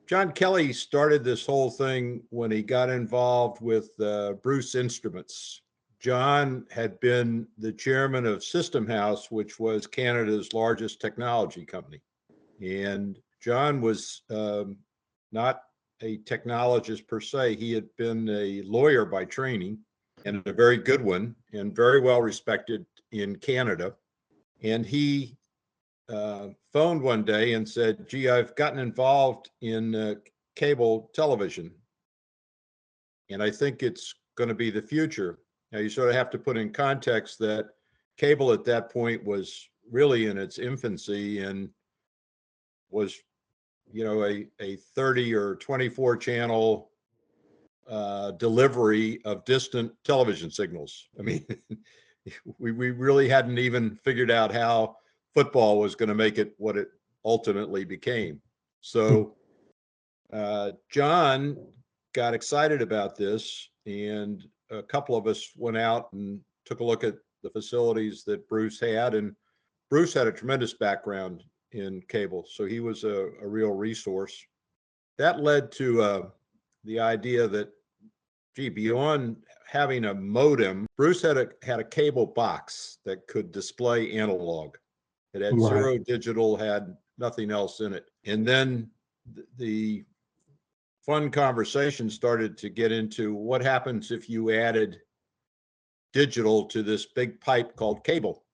John Kelly started this whole thing when he got involved with Bruce Instruments. John had been the chairman of System House, which was Canada's largest technology company. And John was not a technologist per se. He had been a lawyer by training, and a very good one, and very well respected in Canada. And he phoned one day and said, gee, I've gotten involved in cable television, and I think it's going to be the future. Now, you sort of have to put in context that cable at that point was really in its infancy and was, a 30 or 24 channel delivery of distant television signals. I mean, we really hadn't even figured out how football was going to make it what it ultimately became. So John got excited about this, and a couple of us went out and took a look at the facilities that Bruce had. And Bruce had a tremendous background in cable, so he was a real resource. That led to the idea that, gee, beyond having a modem, Bruce had a cable box that could display analog. It had zero digital, had nothing else in it. And then the fun conversation started to get into what happens if you added digital to this big pipe called cable.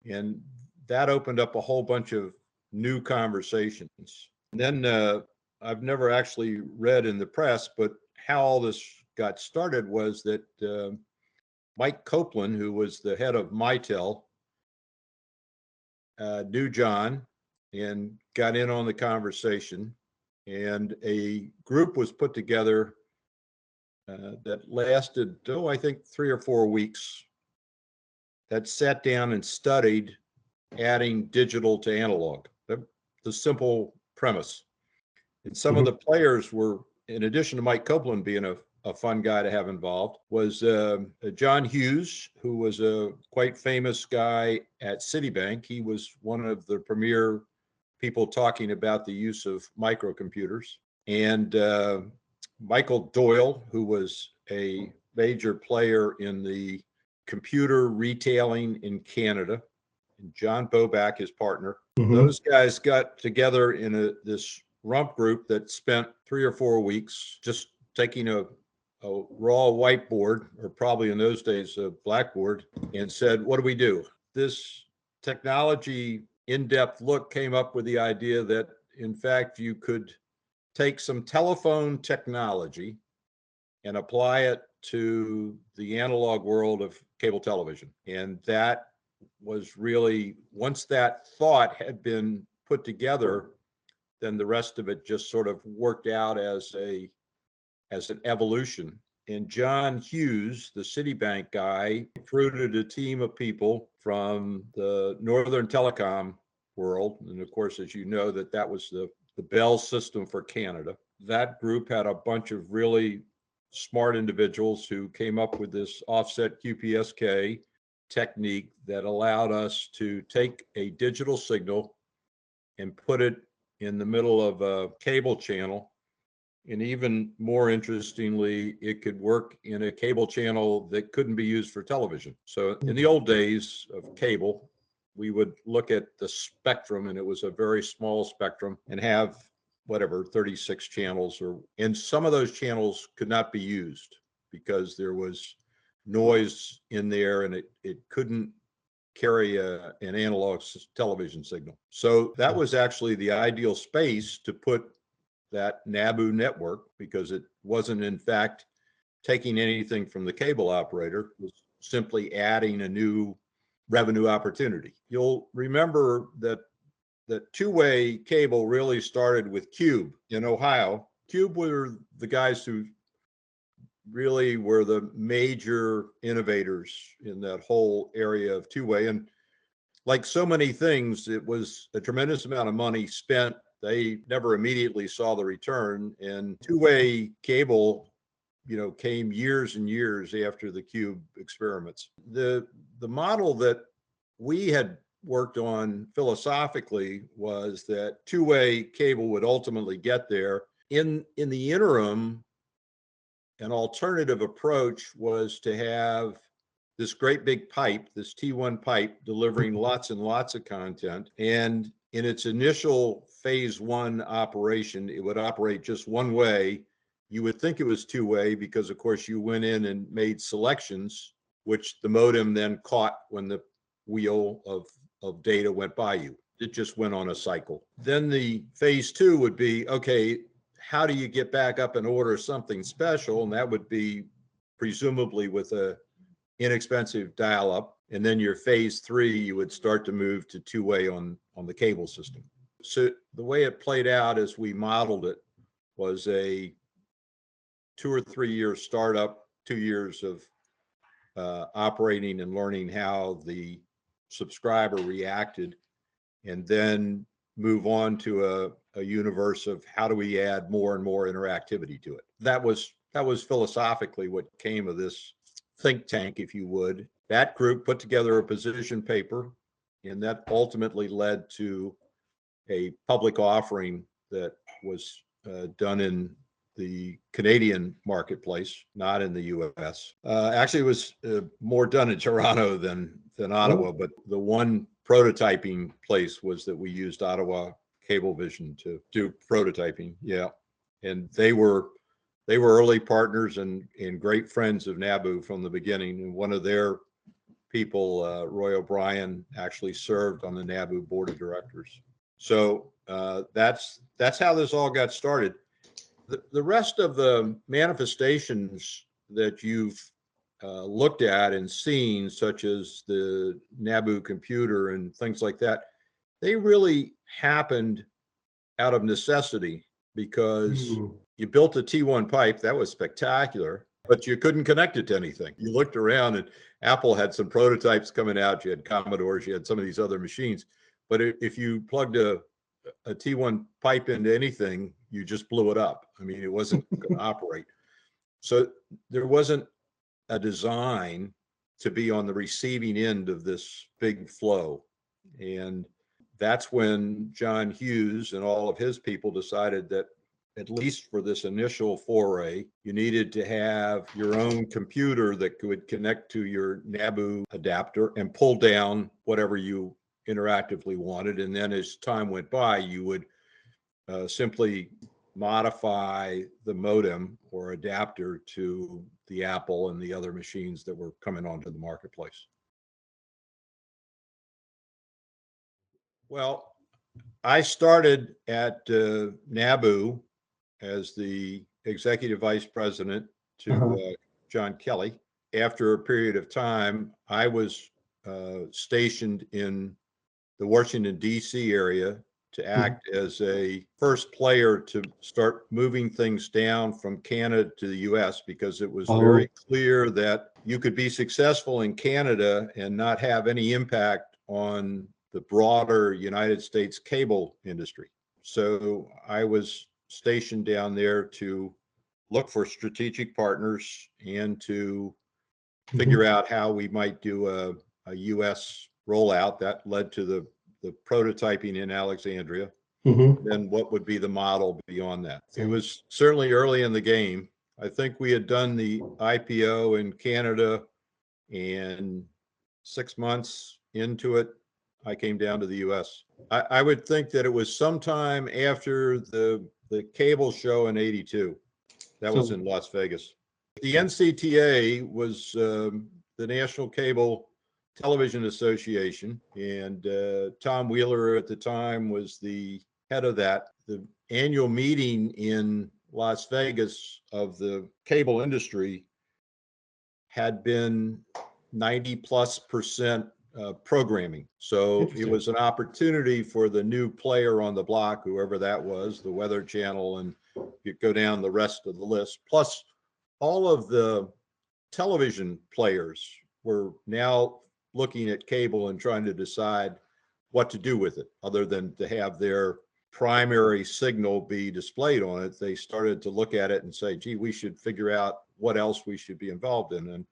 And that opened up a whole bunch of new conversations. And then I've never actually read in the press, but how all this got started was that Mike Copeland, who was the head of Mitel, knew John and got in on the conversation. And a group was put together that lasted, I think 3 or 4 weeks, that sat down and studied adding digital to analog. The simple premise. And some of the players were, in addition to Mike Copeland being a fun guy to have involved, was John Hughes, who was a quite famous guy at Citibank. He was one of the premier people talking about the use of microcomputers. And Michael Doyle, who was a major player in the computer retailing in Canada, and John Boback, his partner. Those guys got together in this rump group that spent 3 or 4 weeks just taking a raw whiteboard, or probably in those days a blackboard, and said, what do we do? This technology in-depth look came up with the idea that, in fact, you could take some telephone technology and apply it to the analog world of cable television. And that was really, once that thought had been put together, then the rest of it just sort of worked out as an evolution. And John Hughes, the Citibank guy, recruited a team of people from the Northern Telecom world. And of course, as you know, that was the Bell system for Canada. That group had a bunch of really smart individuals who came up with this offset QPSK technique that allowed us to take a digital signal and put it in the middle of a cable channel. And even more interestingly, it could work in a cable channel that couldn't be used for television. So in the old days of cable, we would look at the spectrum, and it was a very small spectrum, and have 36 channels, and some of those channels could not be used because there was noise in there and it couldn't carry an analog television signal. So that was actually the ideal space to put that NABU network, because it wasn't in fact taking anything from the cable operator, it was simply adding a new revenue opportunity. You'll remember that two-way cable really started with Cube in Ohio. Cube were the guys who really were the major innovators in that whole area of two-way. And like so many things, it was a tremendous amount of money spent. They never immediately saw the return. And two-way cable, came years and years after the Cube experiments. The model that we had worked on philosophically was that two-way cable would ultimately get there, In the interim, an alternative approach was to have this great big pipe, this T1 pipe, delivering lots and lots of content. And in its initial phase one operation, it would operate just one way. You would think it was two-way because, of course, you went in and made selections, which the modem then caught when the wheel of data went by you. It just went on a cycle. Then the phase two would be, okay, how do you get back up and order something special? And that would be presumably with a inexpensive dial-up. And then your phase three, you would start to move to two-way on the cable system. So the way it played out as we modeled it was a 2 or 3 year startup, 2 years of operating and learning how the subscriber reacted, and then move on to a universe of how do we add more and more interactivity to it. That was philosophically what came of this think tank, if you would. That group put together a position paper, and that ultimately led to a public offering that was done in the Canadian marketplace, not in the U.S. Actually, it was more done in Toronto than Ottawa, but the one prototyping place was that we used Ottawa Cablevision to do prototyping. Yeah, and they were early partners and great friends of NABU from the beginning. And one of their people, Roy O'Brien, actually served on the NABU board of directors. So that's how this all got started. The rest of the manifestations that you've looked at and seen, such as the NABU computer and things like that, they really happened out of necessity because you built a T1 pipe. That was spectacular, but you couldn't connect it to anything. You looked around and Apple had some prototypes coming out. You had Commodores, you had some of these other machines. But if you plugged a T1 pipe into anything, you just blew it up. I mean, it wasn't going to operate. So there wasn't a design to be on the receiving end of this big flow. And that's when John Hughes and all of his people decided that, at least for this initial foray, you needed to have your own computer that could connect to your NABU adapter and pull down whatever you interactively wanted. And then as time went by, you would simply modify the modem or adapter to the Apple and the other machines that were coming onto the marketplace. Well, I started at NABU as the executive vice president to John Kelly. After a period of time, I was stationed in the Washington, D.C. area to act as a first player to start moving things down from Canada to the U.S. because it was very clear that you could be successful in Canada and not have any impact on the broader United States cable industry. So I was stationed down there to look for strategic partners and to figure out how we might do a U.S. rollout. That led to the prototyping in Alexandria. Then what would be the model beyond that? It was certainly early in the game. I think we had done the IPO in Canada, and 6 months into it, I came down to the U.S. I would think that it was sometime after the cable show in '82. That was in Las Vegas. The NCTA was the National Cable Television Association, and Tom Wheeler at the time was the head of that. The annual meeting in Las Vegas of the cable industry had been 90+% programming. So it was an opportunity for the new player on the block, whoever that was, the Weather Channel, and you go down the rest of the list. Plus, all of the television players were now looking at cable and trying to decide what to do with it, other than to have their primary signal be displayed on it. They started to look at it and say, gee, we should figure out what else we should be involved in. And,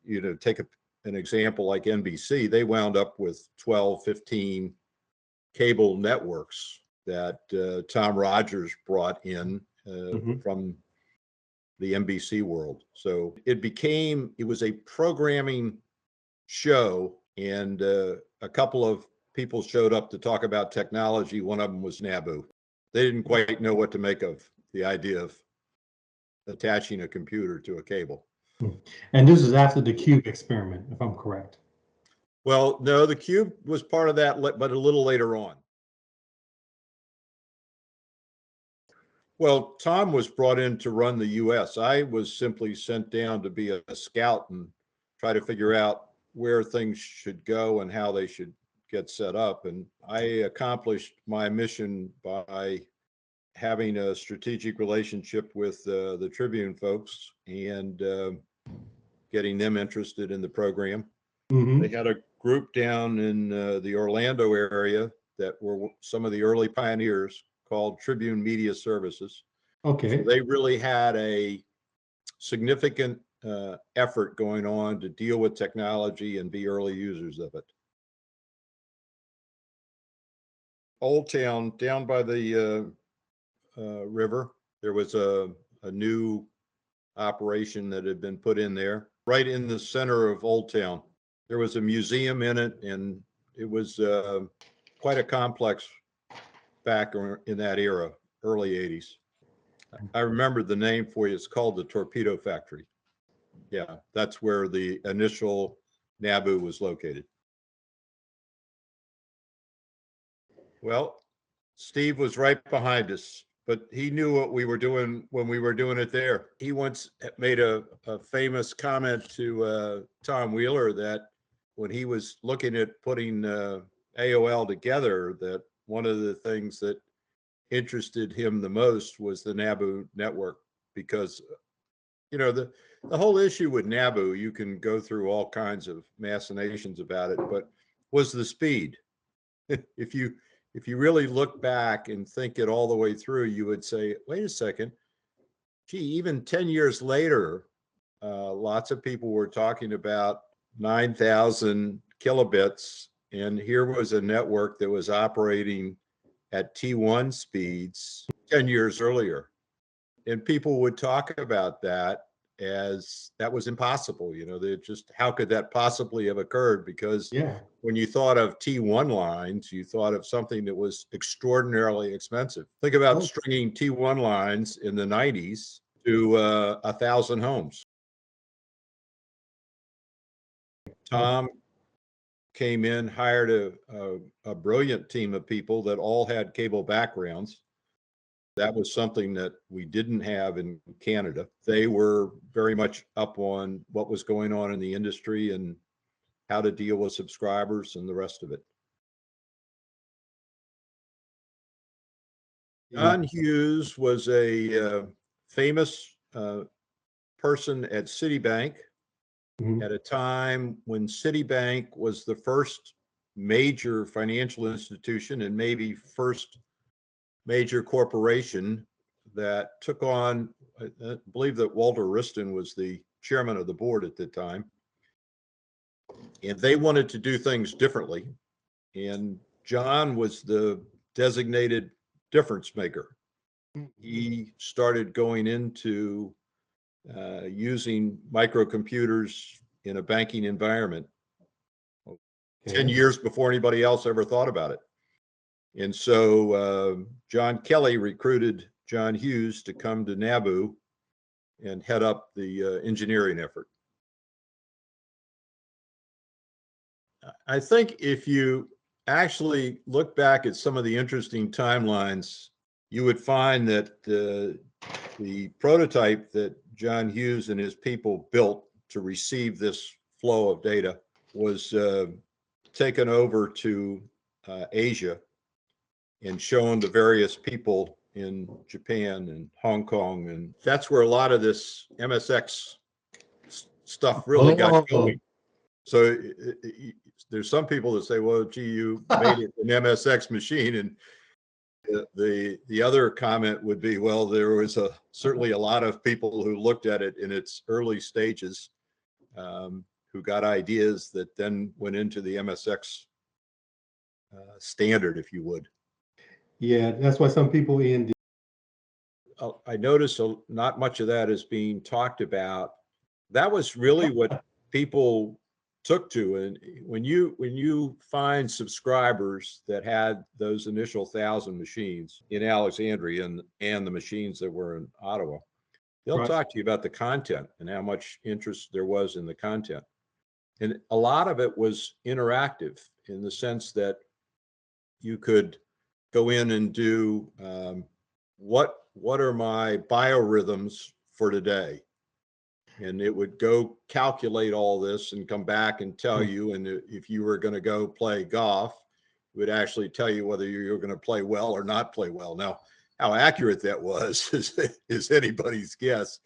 you know, take an example like NBC, they wound up with 12, 15 cable networks that Tom Rogers brought in from the NBC world. So it was a programming show, and a couple of people showed up to talk about technology. One of them was NABU. They didn't quite know what to make of the idea of attaching a computer to a cable. And this is after the Cube experiment, if I'm correct. Well, no, the Cube was part of that, but a little later on. Well, Tom was brought in to run the US. I was simply sent down to be a scout and try to figure out where things should go and how they should get set up. And I accomplished my mission by having a strategic relationship with the Tribune folks and getting them interested in the program. They had a group down in the Orlando area that were some of the early pioneers called Tribune Media Services. Okay. So they really had a significant effort going on to deal with technology and be early users of it. Old Town, down by the river, there was a new operation that had been put in there. Right in the center of Old Town, there was a museum in it, and it was quite a complex back in that era, early 80s. I remember the name for you. It's called the Torpedo Factory. Yeah, that's where the initial NABU was located. Well, Steve was right behind us, but he knew what we were doing when we were doing it there. He once made a famous comment to Tom Wheeler that when he was looking at putting AOL together, that one of the things that interested him the most was the NABU network, because the whole issue with NABU, you can go through all kinds of machinations about it, but was the speed. If you really look back and think it all the way through, you would say, wait a second, gee, even 10 years later, lots of people were talking about 9,000 kilobits, and here was a network that was operating at T1 speeds 10 years earlier. And people would talk about that as that was impossible. They just, how could that possibly have occurred? Because when you thought of T1 lines, you thought of something that was extraordinarily expensive. Think about stringing T1 lines in the 90s to 1,000 homes. Tom came in, hired a brilliant team of people that all had cable backgrounds. That was something that we didn't have in Canada. They were very much up on what was going on in the industry and how to deal with subscribers and the rest of it. John Hughes was a famous person at Citibank at a time when Citibank was the first major financial institution and maybe first major corporation that took on, I believe that Walter Wriston was the chairman of the board at the time, and they wanted to do things differently. And John was the designated difference maker. He started going into using microcomputers in a banking environment 10 years before anybody else ever thought about it. And so John Kelly recruited John Hughes to come to NABU and head up the engineering effort. I think if you actually look back at some of the interesting timelines, you would find that the prototype that John Hughes and his people built to receive this flow of data was taken over to Asia and shown to various people in Japan and Hong Kong. And that's where a lot of this MSX stuff really got going. So there's some people that say, well, gee, you made it an MSX machine. And the other comment would be, well, there was certainly a lot of people who looked at it in its early stages who got ideas that then went into the MSX standard, if you would. Yeah, that's why some people in I noticed not much of that is being talked about. That was really what people took to. And when you find subscribers that had those initial 1,000 machines in Alexandria and the machines that were in Ottawa, they'll Right. talk to you about the content and how much interest there was in the content. And a lot of it was interactive in the sense that you could go in and do what are my biorhythms for today? And it would go calculate all this and come back and tell you. And if you were going to go play golf, it would actually tell you whether you were going to play well or not play well. Now, how accurate that was is anybody's guess.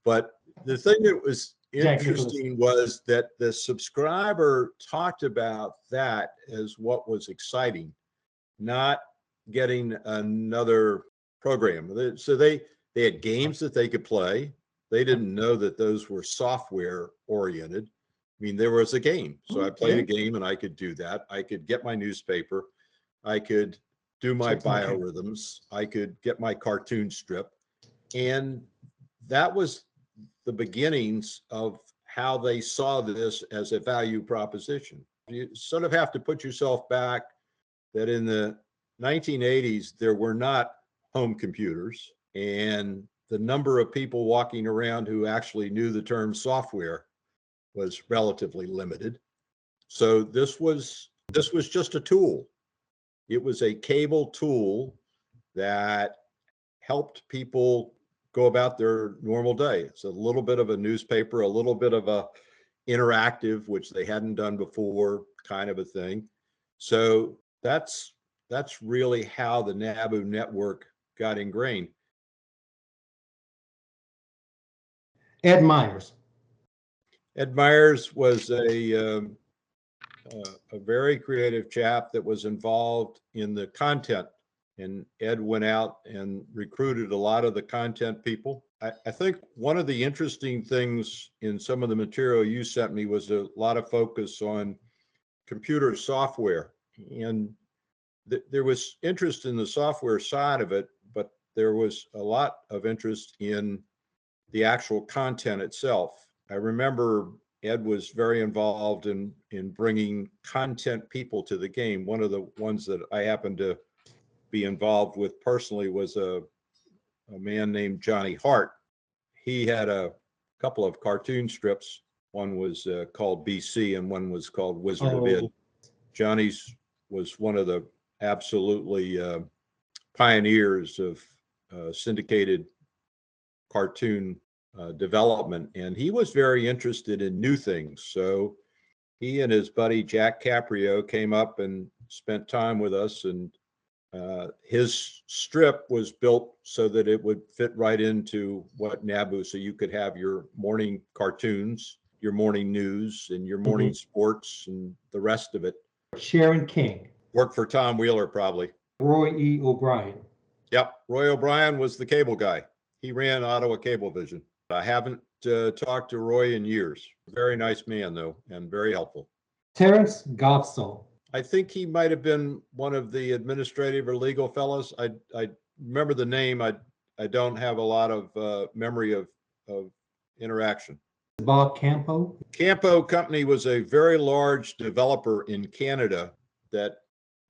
But the thing that was interesting was that the subscriber talked about that as what was exciting, not getting another program. So they had games that they could play. They didn't know that those were software oriented. I mean, there was a game. So I played a game and I could do that. I could get my newspaper. I could do my biorhythms. I could get my cartoon strip. And that was the beginnings of how they saw this as a value proposition. You sort of have to put yourself back that in the 1980s, there were not home computers, and the number of people walking around who actually knew the term software was relatively limited. So this was just a tool. It was a cable tool that helped people go about their normal day. It's a little bit of a newspaper, a little bit of a interactive, which they hadn't done before, kind of a thing. So that's really how the NABU network got ingrained. Ed Myers. Ed Myers was a very creative chap that was involved in the content. And Ed went out and recruited a lot of the content people. I think one of the interesting things in some of the material you sent me was a lot of focus on computer software. And there was interest in the software side of it, but there was a lot of interest in the actual content itself. I remember Ed was very involved in bringing content people to the game. One of the ones that I happened to be involved with personally was a man named Johnny Hart. He had a couple of cartoon strips. One was called BC and one was called Wizard of Id. Johnny's was one of the absolutely pioneers of syndicated cartoon development, and he was very interested in new things. So he and his buddy Jack Caprio came up and spent time with us, and his strip was built so that it would fit right into what NABU, so you could have your morning cartoons, your morning news, and your morning sports, and the rest of it. Sharon King. Worked for Tom Wheeler, probably. Roy E. O'Brien. Yep, Roy O'Brien was the cable guy. He ran Ottawa Cablevision. I haven't talked to Roy in years. Very nice man, though, and very helpful. Terrence Godstall. I think he might have been one of the administrative or legal fellows. I remember the name. I don't have a lot of memory of interaction. Bob Campo. Campo Company was a very large developer in Canada that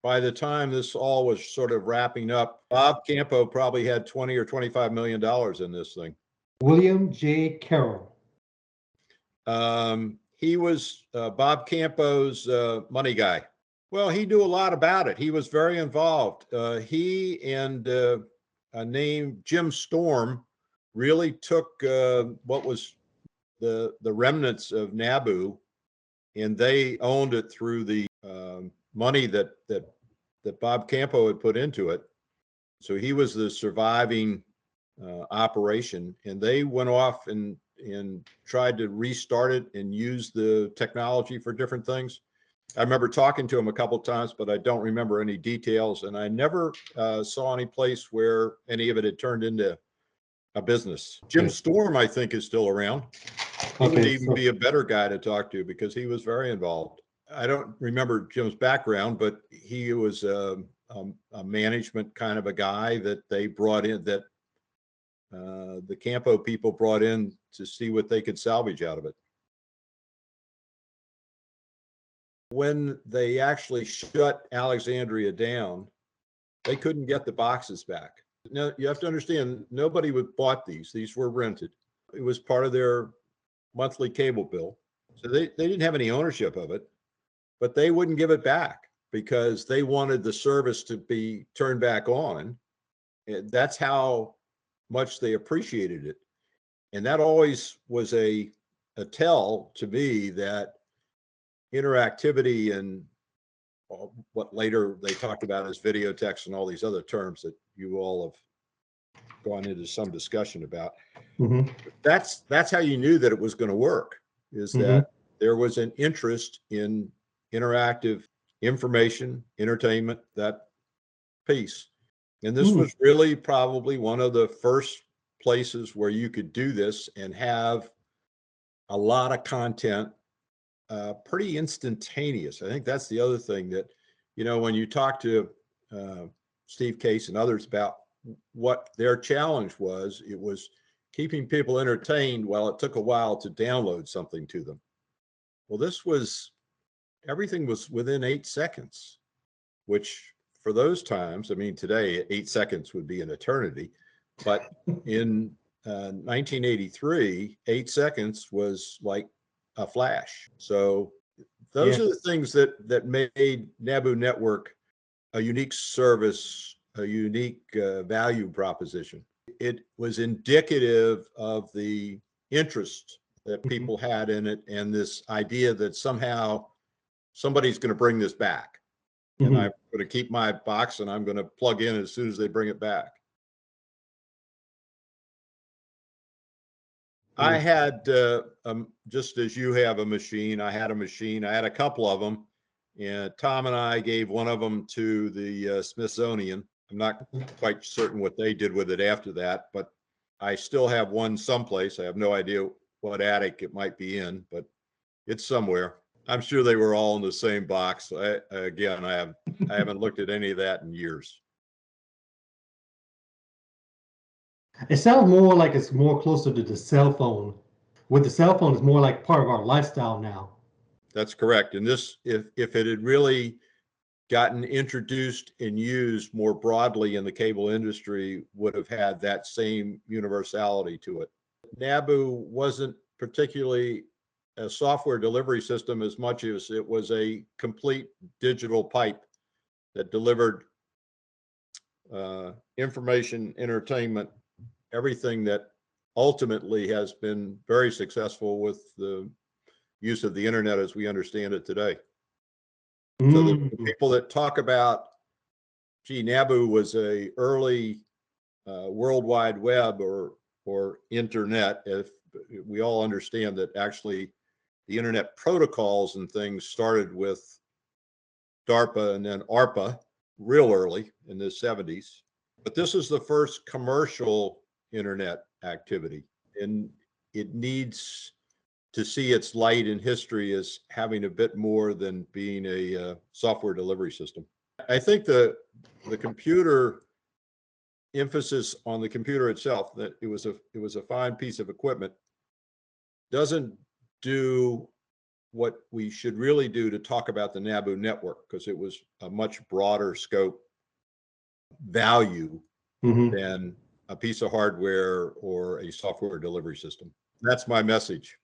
by the time this all was sort of wrapping up, Bob Campo probably had $20 or $25 million in this thing. William J. Carroll. He was Bob Campo's money guy. Well, he knew a lot about it. He was very involved. He and a named Jim Storm really took what was the remnants of NABU, and they owned it through the money that Bob Campo had put into it. So he was the surviving operation, and they went off and tried to restart it and use the technology for different things. I remember talking to him a couple of times, but I don't remember any details, and I never saw any place where any of it had turned into a business. Jim Storm, I think, is still around. He would even be a better guy to talk to because he was very involved. I don't remember Jim's background, but he was a management kind of a guy that they brought in, that the Campo people brought in to see what they could salvage out of it. When they actually shut Alexandria down, they couldn't get the boxes back. Now, you have to understand, nobody would bought these. These were rented. It was part of their monthly cable bill. So they didn't have any ownership of it, but they wouldn't give it back because they wanted the service to be turned back on. And that's how much they appreciated it. And that always was a tell to me that interactivity and what later they talked about as video text and all these other terms that you all have gone into some discussion about. Mm-hmm. That's how you knew that it was going to work, is that there was an interest in interactive information, entertainment, that piece. And this was really probably one of the first places where you could do this and have a lot of content pretty instantaneous. I think that's the other thing that, you know, when you talk to Steve Case and others about what their challenge was, it was keeping people entertained while it took a while to download something to them. Well, this was, everything was within 8 seconds, which for those times, I mean, today 8 seconds would be an eternity, but in 1983, 8 seconds was like a flash. So those are the things that made NABU Network a unique service, a unique value proposition. It was indicative of the interest that people had in it, and this idea that somehow somebody's going to bring this back. And I'm going to keep my box and I'm going to plug in as soon as they bring it back. I had, just as you have a machine, I had a machine. I had a couple of them. And Tom and I gave one of them to the Smithsonian. I'm not quite certain what they did with it after that, but I still have one someplace. I have no idea what attic it might be in, but it's somewhere. I'm sure they were all in the same box. I haven't looked at any of that in years. It sounds more like it's more closer to the cell phone. With the cell phone, it's more like part of our lifestyle now. That's correct. And this, if it had really gotten introduced and used more broadly in the cable industry, would have had that same universality to it. NABU wasn't particularly a software delivery system as much as it was a complete digital pipe that delivered information, entertainment, everything that ultimately has been very successful with the use of the internet as we understand it today. So the people that talk about, gee, NABU was a early World Wide Web or internet, if we all understand that actually the internet protocols and things started with DARPA and then ARPA real early in the 70s. But this is the first commercial internet activity, and it needs to see its light in history as having a bit more than being a software delivery system. I think the computer emphasis on the computer itself, that it was a fine piece of equipment, doesn't do what we should really do to talk about the NABU network, because it was a much broader scope value than a piece of hardware or a software delivery system. That's my message.